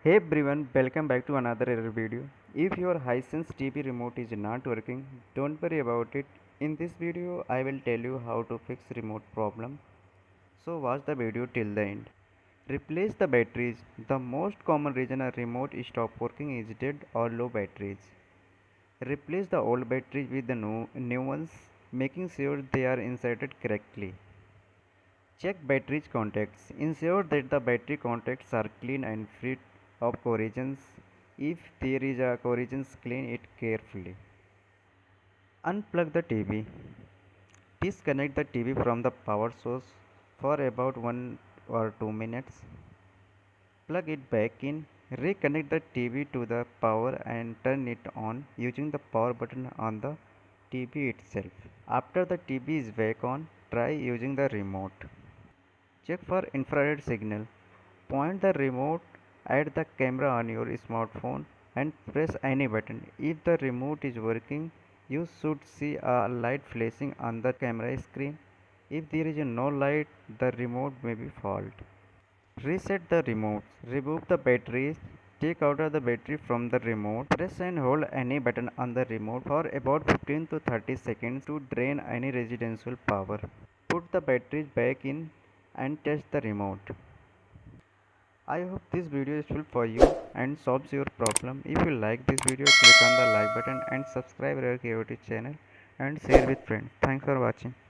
Hey everyone, welcome back to another error video. If your Hisense TV remote is not working, don't worry about it. In this video, I will tell you how to fix remote problem. So watch the video till the end. Replace the batteries. The most common reason a remote stop working is dead or low batteries. Replace the old batteries with the new ones, making sure they are inserted correctly. Check battery contacts. Ensure that the battery contacts are clean and free of corrosions. If there is a corrosion, clean it carefully. Unplug the TV. Disconnect the TV from the power source for about 1 or 2 minutes. Plug it back in. Reconnect the TV to the power and turn it on using the power button on the TV itself. After the TV is back on, try using the remote. Check for infrared signal. Point the remote at the camera on your smartphone and press any button. If the remote is working, you should see a light flashing on the camera screen. If there is no light, the remote may be fault. Reset the remote. Remove the batteries. Take out the battery from the remote. Press and hold any button on the remote for about 15 to 30 seconds to drain any residential power. Put the batteries back in and test the remote. I hope this video is useful for you and solves your problem. If you like this video, click on the like button and subscribe our creative channel and share with friends. Thanks for watching.